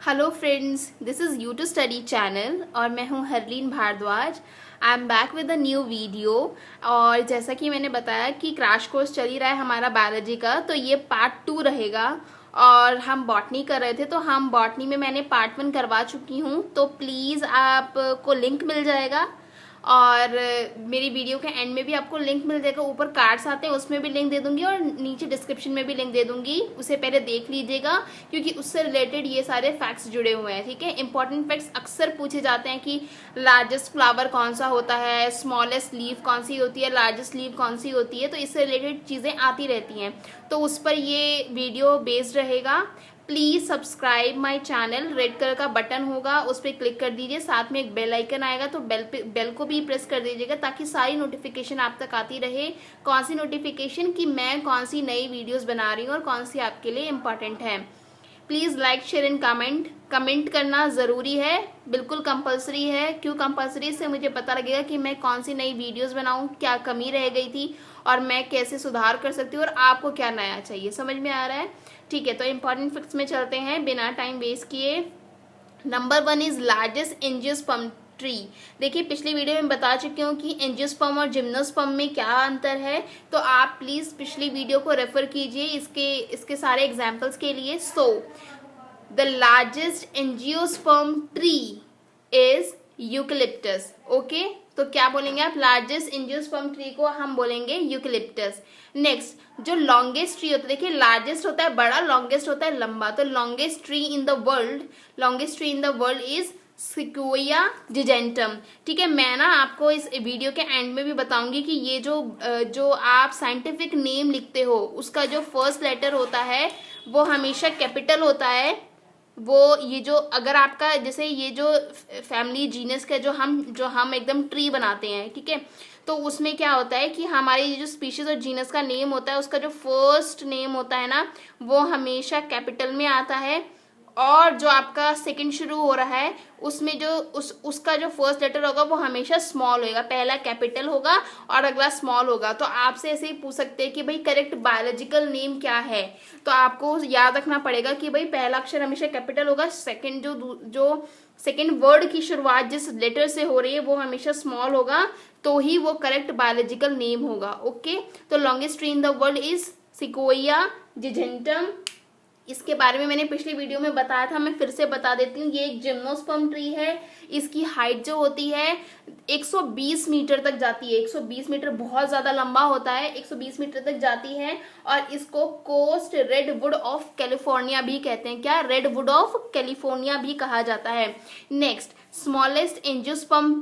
Hello friends, this is U two study channel और मैं हूं Harleen Bhardwaj. I am back with a new video. और जैसा कि मैंने बताया कि क्रैश कोर्स चल ही रहा है हमारा बायोलॉजी का, तो ये पार्ट 2 रहेगा। और हम बॉटनी कर रहे थे, तो हम बॉटनी में मैंने पार्ट 1 करवा चुकी हूँ, तो प्लीज़ आपको लिंक मिल जाएगा। और मेरी वीडियो के एंड में भी आपको लिंक मिल जाएगा। ऊपर कार्ड्स आते हैं, उसमें भी लिंक दे दूंगी और नीचे डिस्क्रिप्शन में भी लिंक दे दूंगी। उसे पहले देख लीजिएगा क्योंकि उससे रिलेटेड ये सारे फैक्ट्स जुड़े हुए हैं। ठीक है, इंपॉर्टेंट फैक्ट्स अक्सर पूछे जाते हैं कि लार्जेस्ट फ्लावर कौन सा होता है, स्मॉलेस्ट लीफ कौन सी होती है, लार्जेस्ट लीफ कौन सी होती है, तो इससे रिलेटेड चीज़ें आती रहती हैं। तो उस पर ये वीडियो बेस्ड रहेगा। Please subscribe my channel. Red colour का बटन होगा, उस पर क्लिक कर दीजिए। साथ में एक बेल आइकन आएगा, तो बेल को भी प्रेस कर दीजिएगा ताकि सारी नोटिफिकेशन आप तक आती रहे। कौन सी नोटिफिकेशन कि मैं कौन सी नई वीडियोस बना रही हूँ और कौन सी आपके लिए इम्पॉर्टेंट है। Please like share and comment करना ज़रूरी है, बिल्कुल कंपलसरी है। क्यों कंपलसरी? से मुझे पता लगेगा कि मैं कौन सी नई वीडियोस बनाऊं, क्या कमी रह गई थी और मैं कैसे सुधार कर सकती हूँ और आपको क्या नया चाहिए। समझ में आ रहा है? ठीक है, तो इंपॉर्टेंट फैक्ट्स में चलते हैं बिना टाइम वेस्ट किए। Number 1 is largest angiosperm tree. देखिए, पिछली वीडियो में बता चुकी हूँ कि एंजियोस्पर्म और जिम्नोस्पर्म में क्या अंतर है, तो आप प्लीज़ पिछली वीडियो को रेफर कीजिए इसके सारे एग्जाम्पल्स के लिए। So the largest angiosperm tree is eucalyptus. Okay, तो क्या बोलेंगे आप? लार्जेस्ट एंजियोस्पर्म ट्री को हम बोलेंगे यूकलिप्टस। नेक्स्ट, जो लॉन्गेस्ट ट्री होता है, देखिए लार्जेस्ट होता है बड़ा, लॉन्गेस्ट होता है लंबा, तो longest tree in the world is sequoia giganteum. ठीक है, मैं ना आपको इस वीडियो के एंड में भी बताऊंगी कि ये जो आप साइंटिफिक नेम लिखते हो उसका जो फर्स्ट लेटर होता है वो हमेशा कैपिटल होता है। वो ये जो अगर आपका जैसे ये जो फैमिली जीनस का जो हम एकदम ट्री बनाते हैं, ठीक है, तो उसमें क्या होता है कि हमारी ये जो स्पीशीज और जीनस का नेम होता है उसका जो फर्स्ट नेम होता है ना वो हमेशा कैपिटल में आता है। और जो आपका सेकंड शुरू हो रहा है उसमें जो उसका जो फर्स्ट लेटर होगा वो हमेशा स्मॉल होगा। पहला कैपिटल होगा और अगला स्मॉल होगा। तो आपसे ऐसे ही पूछ सकते हैं कि भाई करेक्ट बायोलॉजिकल नेम क्या है, तो आपको याद रखना पड़ेगा कि भाई पहला अक्षर हमेशा कैपिटल होगा, सेकंड जो सेकंड वर्ड की शुरुआत जिस लेटर से हो रही है वो हमेशा स्मॉल होगा, तो ही वो करेक्ट बायोलॉजिकल नेम होगा। ओके, तो longest tree in the world is sequoia giganteum. इसके बारे में मैंने पिछली वीडियो में बताया था, मैं फिर से बता देती हूँ। ये एक जिम्नोस्पर्म ट्री है। इसकी हाइट जो होती है 120 मीटर तक जाती है। 120 मीटर बहुत ज्यादा लंबा होता है, 120 मीटर तक जाती है। और इसको कोस्ट रेडवुड ऑफ कैलिफोर्निया भी कहते हैं। क्या? रेडवुड ऑफ कैलिफोर्निया भी कहा जाता है। नेक्स्ट, स्मॉलेस्ट एंजियोस्पर्म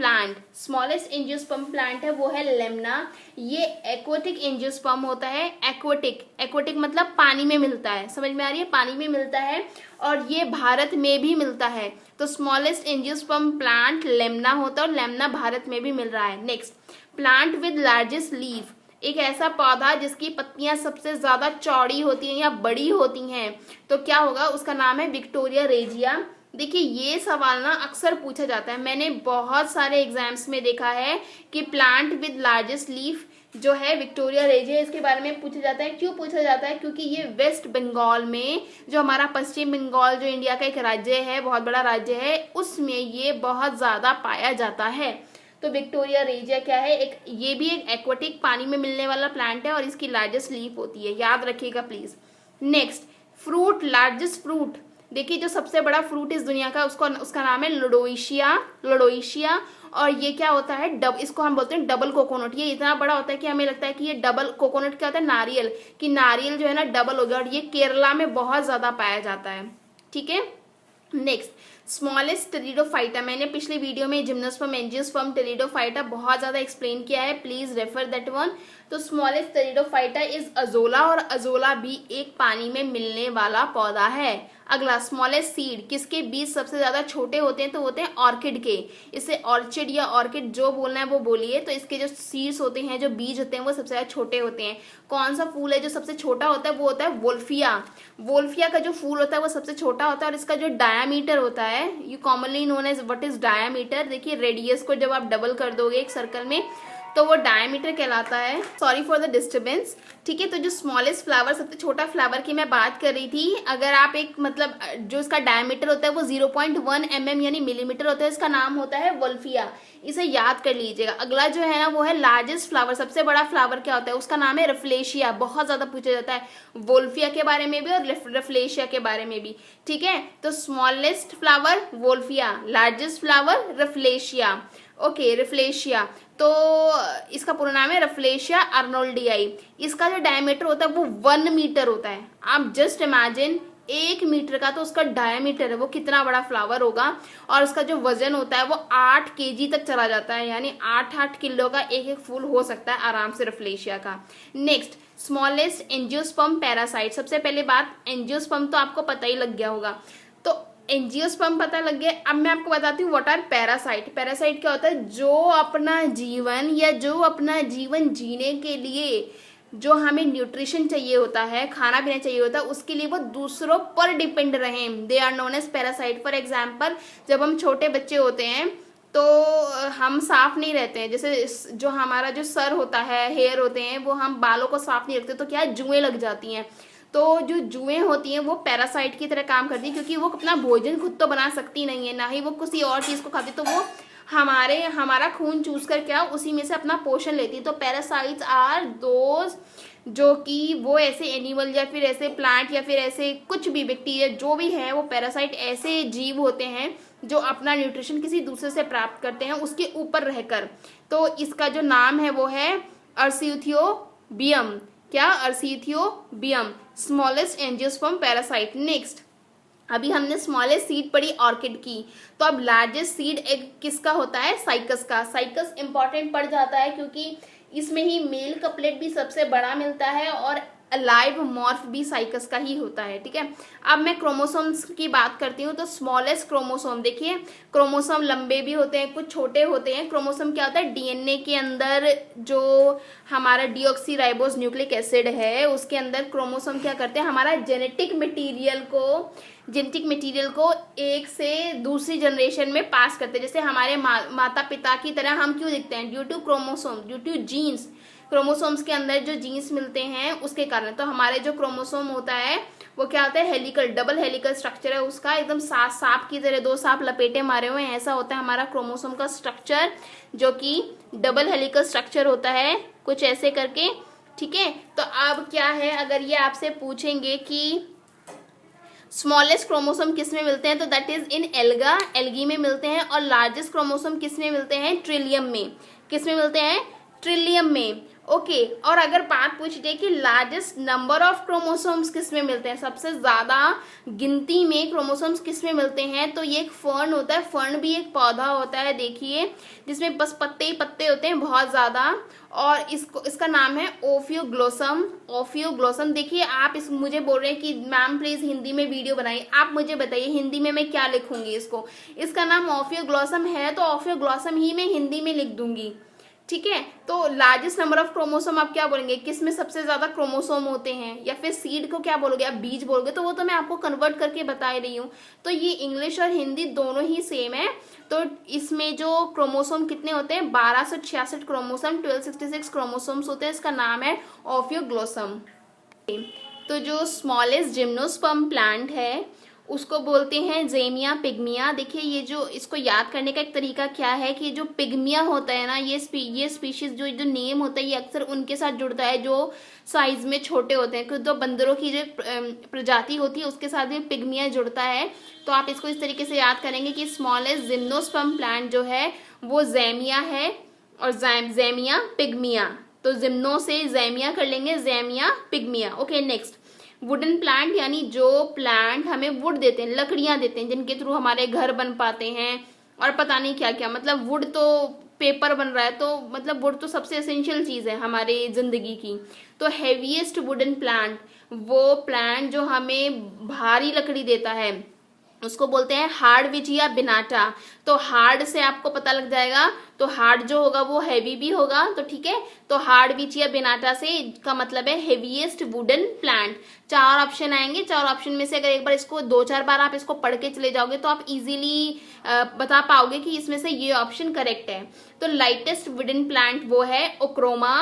प्लांट है वो है लेमना। ये एक्वेटिक एंजियोस्पर्म होता है। एक्वेटिक मतलब पानी में मिलता है। समझ में आ रही है? पानी में मिलता है और ये भारत में भी मिलता है। तो स्मॉलेस्ट एंजियोस्पर्म प्लांट लेमना होता है और लेमना भारत में भी मिल रहा है। Next, plant with largest leaf. एक ऐसा पौधा जिसकी पत्तियां सबसे ज्यादा चौड़ी होती हैं या बड़ी होती हैं, तो क्या होगा? उसका नाम है विक्टोरिया रेजिया। देखिए, ये सवाल ना अक्सर पूछा जाता है। मैंने बहुत सारे एग्जाम्स में देखा है कि प्लांट विद लार्जेस्ट लीफ जो है विक्टोरिया रेजिया, इसके बारे में पूछा जाता है। क्यों पूछा जाता है? क्योंकि ये वेस्ट बंगाल में, जो हमारा पश्चिम बंगाल जो इंडिया का एक राज्य है, बहुत बड़ा राज्य है, उसमें ये बहुत ज्यादा पाया जाता है। तो विक्टोरिया रेजिया क्या है? ये भी एक एक्वेटिक पानी में मिलने वाला प्लांट है और इसकी लार्जेस्ट लीफ होती है, याद रखिएगा please. Next, fruit, largest fruit. देखिए, जो सबसे बड़ा फ्रूट इस दुनिया का उसका नाम है लोडोइशिया। और ये क्या होता है? इसको हम बोलते हैं डबल कोकोनट। ये इतना बड़ा होता है कि हमें लगता है कि ये डबल कोकोनट क्या होता है? नारियल, कि नारियल जो है ना डबल हो गया। और ये केरला में बहुत ज्यादा पाया जाता है। ठीक है। Next, smallest pteridophyta. मैंने पिछले वीडियो में जिम्नोस्पर्म एंजियोस्पर्म टेरिडोफाइटा बहुत ज्यादा एक्सप्लेन किया है, प्लीज रेफर दैट वन। तो स्मॉलेस्ट टेरिडोफाइटा इज अजोला, और अजोला भी एक पानी में मिलने वाला पौधा है। अगला, स्मॉलेस्ट सीड। किसके बीज सबसे ज्यादा छोटे होते हैं? तो होते हैं ऑर्किड के। इसे ऑर्चिड या ऑर्किड जो बोलना है वो बोलिए। तो इसके जो सीड्स होते हैं, जो बीज होते हैं, वो सबसे ज्यादा छोटे होते हैं। कौन सा फूल है जो सबसे छोटा होता है? वो होता है वोल्फिया का जो फूल होता है वो सबसे छोटा होता है। और इसका जो डायामीटर होता है, you commonly known as what is diameter. देखिए, रेडियस को जब आप डबल कर दोगे एक सर्कल में तो वो डायमीटर कहलाता है। Sorry for the disturbance. ठीक है, तो जो स्मॉलेस्ट फ्लावर, सबसे छोटा फ्लावर की मैं बात कर रही थी, अगर आप एक मतलब जो इसका डायमीटर होता है वो 0.1 mm यानी मिलीमीटर होता है, इसका नाम होता है वोल्फिया। इसे याद कर लीजिएगा। अगला जो है ना वो है लार्जेस्ट फ्लावर, सबसे बड़ा फ्लावर क्या होता है, उसका नाम है रफलेशिया। बहुत ज्यादा पूछा जाता है वोल्फिया के बारे में भी और रफलेशिया के बारे में भी। ठीक है, तो smallest flower Wolffia, largest flower Rafflesia. Okay, Rafflesia. तो इसका पूरा नाम है रफलेशिया आर्नोल्डियाई। इसका जो डायमीटर होता है वो 1 मीटर होता है। आप जस्ट इमेजिन 1 मीटर का तो उसका डायमीटर है, वो कितना बड़ा फ्लावर होगा। और उसका जो वजन होता है वो 8 kg तक चला जाता है, यानी 8 किलो का एक एक फूल हो सकता है आराम से रफलेशिया का। Next, smallest angiosperm parasite. सबसे पहले बात, एंजियोस्पर्म तो आपको पता ही लग गया होगा। तो एंजियोस्पर्म पता लग गया। अब मैं आपको बताती हूँ व्हाट आर पैरासाइट। पैरासाइट क्या होता है, जो अपना जीवन या जो अपना जीवन जीने के लिए जो हमें न्यूट्रिशन चाहिए होता है, खाना पीना चाहिए होता है, उसके लिए वो दूसरों पर डिपेंड रहे, they are known as parasite. For example, जब हम छोटे बच्चे होते हैं तो हम साफ नहीं रहते हैं, जैसे जो हमारा जो सर होता है, हेयर होते हैं, वो हम बालों को साफ नहीं रखते तो क्या जुएं लग जाती हैं। तो जो जुएं होती हैं वो पैरासाइट की तरह काम करती है, क्योंकि वो अपना भोजन खुद तो बना सकती नहीं है, ना ही वो किसी और चीज को खाती, तो वो हमारा खून चूस कर क्या उसी में से अपना पोषण लेती है। तो पैरासाइट्स आर दोज जो कि वो ऐसे एनिमल या फिर ऐसे प्लांट या फिर ऐसे कुछ भी बैक्टीरिया जो भी है, वो पैरासाइट ऐसे जीव होते हैं जो अपना न्यूट्रिशन किसी दूसरे से प्राप्त करते हैं उसके ऊपर रहकर। तो इसका जो नाम है वो है अर्सिथियोबियम। क्या, अर्सिथियोबियम, स्मॉलेस्ट एंजियोस्पर्म पैरासाइट। नेक्स्ट, अभी हमने स्मॉलेस्ट सीड पढ़ी ऑर्किड की, तो अब लार्जेस्ट सीड एग किसका होता है, साइकस का। साइकस इंपॉर्टेंट पड़ जाता है क्योंकि इसमें ही मेल कपलेट भी सबसे बड़ा मिलता है और अलाइव मॉर्फ भी साइकस का ही होता है। ठीक है, अब मैं क्रोमोसोम्स की बात करती हूँ। तो स्मॉलेस्ट क्रोमोसोम, देखिए क्रोमोसोम लंबे भी होते हैं, कुछ छोटे होते हैं। क्रोमोसोम क्या होता है, डीएनए के अंदर जो हमारा डीऑक्सीराइबोस न्यूक्लिक एसिड है उसके अंदर क्रोमोसोम क्या करते हैं, हमारा जेनेटिक मटेरियल को एक से दूसरी जनरेशन में पास करते हैं। जैसे हमारे माता पिता की तरह हम क्यों दिखते हैं, due to chromosome, due to genes. Chromosomes के अंदर जो जीन्स मिलते हैं उसके कारण। तो हमारे जो क्रोमोसोम होता है वो क्या होता है, हेलिकल, डबल हेलिकल स्ट्रक्चर है उसका, एकदम सांप की तरह 2 सांप लपेटे मारे हुए हैं, ऐसा होता है हमारा क्रोमोसोम का स्ट्रक्चर, जो कि डबल हेलिकल स्ट्रक्चर होता है, कुछ ऐसे करके। ठीक है, तो अब क्या है, अगर ये आपसे पूछेंगे कि स्मॉलेस्ट क्रोमोसोम किस में मिलते हैं, तो दैट इज इन एल्गी में मिलते हैं। और लार्जेस्ट क्रोमोसोम किस में मिलते हैं, ट्रिलियम में। किस में मिलते हैं, ट्रिलियम में। ओके, और अगर बात पूछ जाए कि लार्जेस्ट नंबर ऑफ क्रोमोसोम्स किस में मिलते हैं, सबसे ज्यादा गिनती में क्रोमोसोम्स किस में मिलते हैं, तो ये एक फर्न होता है। फर्न भी एक पौधा होता है, देखिए, जिसमें बस पत्ते ही पत्ते होते हैं बहुत ज्यादा, और इसका नाम है ओफियोग्लोसम। ओफियोग्लोसम, देखिए आप मुझे बोल रहे हैं कि मैम प्लीज हिंदी में वीडियो बनाइए, आप मुझे बताइए हिंदी में मैं क्या लिखूंगी इसको। इसका नाम ओफियोग्लोसम है तो ओफियोग्लोसम ही मैं हिंदी में लिख दूंगी। ठीक है, तो लार्जेस्ट नंबर ऑफ क्रोमोसोम आप क्या बोलेंगे, किस में सबसे ज्यादा क्रोमोसोम होते हैं, या फिर सीड को क्या बोलोगे आप, बीज बोलोगे, तो वो तो मैं आपको कन्वर्ट करके बता रही हूँ। तो ये इंग्लिश और हिंदी दोनों ही सेम है। तो इसमें जो क्रोमोसोम कितने होते हैं, 1266 क्रोमोसोम, 1266 क्रोमोसोम्स होते हैं। इसका नाम है ओफियोग्लोसम। तो जो स्मॉलेस्ट जिम्नोस्पर्म प्लांट है उसको बोलते हैं जेमिया पिग्मिया। देखिए, ये जो इसको याद करने का एक तरीका क्या है कि जो पिग्मिया होता है ना, ये स्पीशीज जो नेम होता है ये अक्सर उनके साथ जुड़ता है जो साइज में छोटे होते हैं। तो बंदरों की जो प्रजाति होती है उसके साथ भी पिग्मिया जुड़ता है। तो आप इसको इस तरीके से याद करेंगे कि स्मॉलेस्ट जिम्नोस्पर्म प्लांट जो है वो जेमिया है, और जेमिया पिग्मिया। तो जिम्नो से जेमिया कर लेंगे, Zamia pygmaea. Okay, next, wooden plant, यानी जो प्लांट हमें वुड देते हैं, लकड़ियां देते हैं, जिनके थ्रू हमारे घर बन पाते हैं और पता नहीं क्या क्या। मतलब वुड तो पेपर बन रहा है, तो मतलब वुड तो सबसे एसेंशियल चीज है हमारे जिंदगी की। तो हेवीएस्ट वुडन प्लांट, वो प्लांट जो हमें भारी लकड़ी देता है, उसको बोलते हैं हार्डविचिया बिनाटा। तो हार्ड से आपको पता लग जाएगा, तो हार्ड जो होगा वो हैवी भी होगा, तो ठीक है। तो हार्डविचिया बिनाटा से का मतलब है हेवीएस्ट वुडन प्लांट। 4 ऑप्शन आएंगे, 4 ऑप्शन में से अगर एक बार इसको 2-4 बार आप इसको पढ़ के चले जाओगे तो आप इजीली बता पाओगे कि इसमें से ये ऑप्शन करेक्ट है। तो लाइटेस्ट वुडन प्लांट वो है ओक्रोमा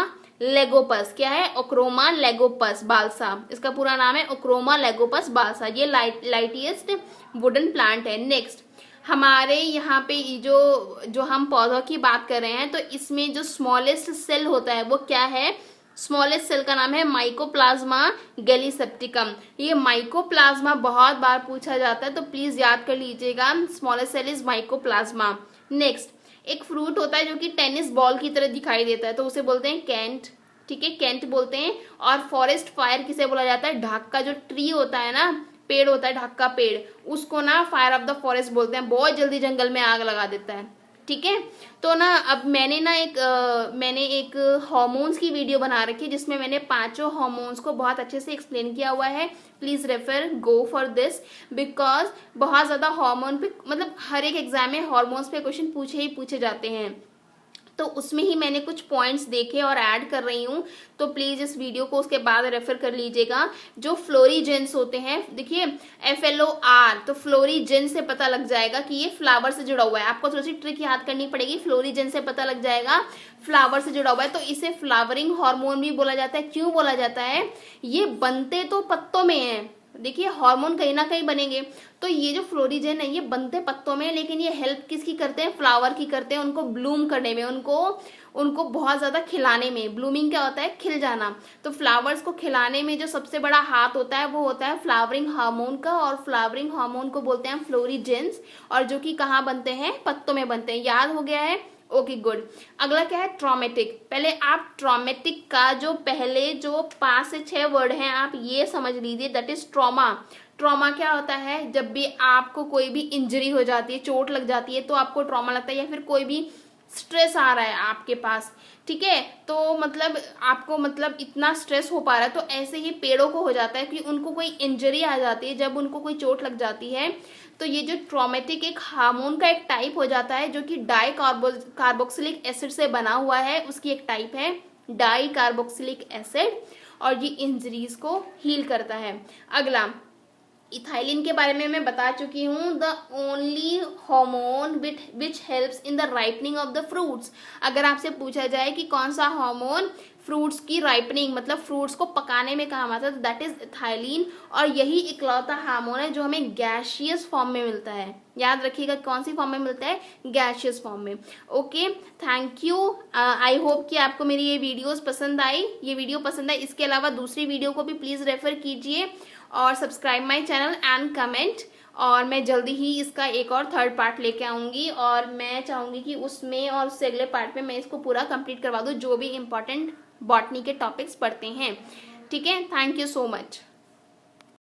लेगोपस। क्या है? ओक्रोमा लेगोपस बालसा, इसका पूरा नाम है ओक्रोमा लेगोपस बालसा। ये लाइटेस्ट वुडन प्लांट है। नेक्स्ट हमारे यहाँ पे जो हम पौधों की बात कर रहे हैं, तो इसमें जो स्मॉलेस्ट सेल होता है वो क्या है? स्मॉलेस्ट सेल का नाम है माइकोप्लाज्मा गैलीसेप्टिकम। ये माइकोप्लाज्मा बहुत बार पूछा जाता है, तो प्लीज याद कर लीजिएगा, smallest cell is mycoplasma. Next एक फ्रूट होता है जो कि टेनिस बॉल की तरह दिखाई देता है, तो उसे बोलते हैं कैंट। ठीक है, कैंट बोलते हैं। और फॉरेस्ट फायर किसे बोला जाता है? ढाक का जो ट्री होता है ना, पेड़ होता है ढाक का पेड़, उसको ना फायर ऑफ द फॉरेस्ट बोलते हैं। बहुत जल्दी जंगल में आग लगा देता है। ठीक है, तो ना अब मैंने एक हार्मोन्स की वीडियो बना रखी है जिसमें मैंने 5 हार्मोन्स को बहुत अच्छे से एक्सप्लेन किया हुआ है। Please refer go for this, because बहुत ज्यादा हार्मोन पे, मतलब हर एक एग्जाम में हार्मोन्स पे क्वेश्चन पूछे जाते हैं, तो उसमें ही मैंने कुछ पॉइंट्स देखे और ऐड कर रही हूँ। तो प्लीज इस वीडियो को उसके बाद रेफर कर लीजिएगा। जो फ्लोरीजेंस होते हैं, देखिए FLOR, तो फ्लोरीजेन से पता लग जाएगा कि ये फ्लावर से जुड़ा हुआ है। आपको थोड़ी सी ट्रिक याद करनी पड़ेगी, फ्लोरीजेन से पता लग जाएगा फ्लावर से जुड़ा हुआ है। तो इसे फ्लावरिंग हार्मोन भी बोला जाता है। क्यों बोला जाता है? ये बनते तो पत्तों में है, देखिए हार्मोन कहीं ना कहीं बनेंगे, तो ये जो फ्लोरीजेन है ये बनते पत्तों में, लेकिन ये हेल्प किसकी करते हैं? फ्लावर की करते हैं, उनको ब्लूम करने में, उनको बहुत ज्यादा खिलाने में। ब्लूमिंग क्या होता है? खिल जाना। तो फ्लावर्स को खिलाने में जो सबसे बड़ा हाथ होता है वो होता है फ्लावरिंग हार्मोन का, और फ्लावरिंग हार्मोन को बोलते हैं फ्लोरीजेंस, और जो कि कहाँ बनते हैं? पत्तों में बनते हैं। याद हो गया है? Okay good. अगला क्या है? ट्रॉमेटिक। पहले आप ट्रॉमेटिक का जो पहले जो 5 से 6 वर्ड हैं आप ये समझ लीजिए, दैट इज ट्रॉमा। ट्रॉमा क्या होता है? जब भी आपको कोई भी इंजरी हो जाती है, चोट लग जाती है, तो आपको ट्रॉमा लगता है, या फिर कोई भी स्ट्रेस आ रहा है आपके पास, ठीक है, तो मतलब आपको मतलब इतना स्ट्रेस हो पा रहा है, तो ऐसे ही पेड़ों को हो जाता है कि उनको कोई इंजरी आ जाती है, जब उनको कोई चोट लग जाती है, तो ये जो ट्रॉमेटिक एक हार्मोन का एक टाइप हो जाता है जो कि डाई कार्बोक्सिलिक एसिड से बना हुआ है, उसकी एक टाइप है डाई कार्बोक्सिलिक एसिड, और ये इंजरीज को हील करता है। अगला इथाइलिन के बारे में मैं बता चुकी हूँ, the only hormone which helps in the ripening of the fruits. अगर आपसे पूछा जाए कि कौन सा हार्मोन फ्रूट्स की राइपनिंग मतलब फ्रूट्स को पकाने में काम आता है, तो दैट इज इथाइलिन, और यही इकलौता हार्मोन है जो हमें गैसियस फॉर्म में मिलता है। याद रखिएगा कौन सी फॉर्म में मिलता है? गैसियस फॉर्म में। Okay, thank you. I hope कि आपको मेरी ये वीडियोस पसंद आई, ये वीडियो पसंद आई। इसके अलावा दूसरी वीडियो को भी प्लीज रेफर कीजिए, और subscribe my channel and comment, और मैं जल्दी ही इसका एक और 3rd पार्ट लेके आऊंगी, और मैं चाहूंगी कि उसमें और उससे अगले पार्ट में मैं इसको पूरा कंप्लीट करवा दूँ, जो भी इम्पोर्टेंट बॉटनी के टॉपिक्स पढ़ते हैं। ठीक है, थैंक यू सो मच।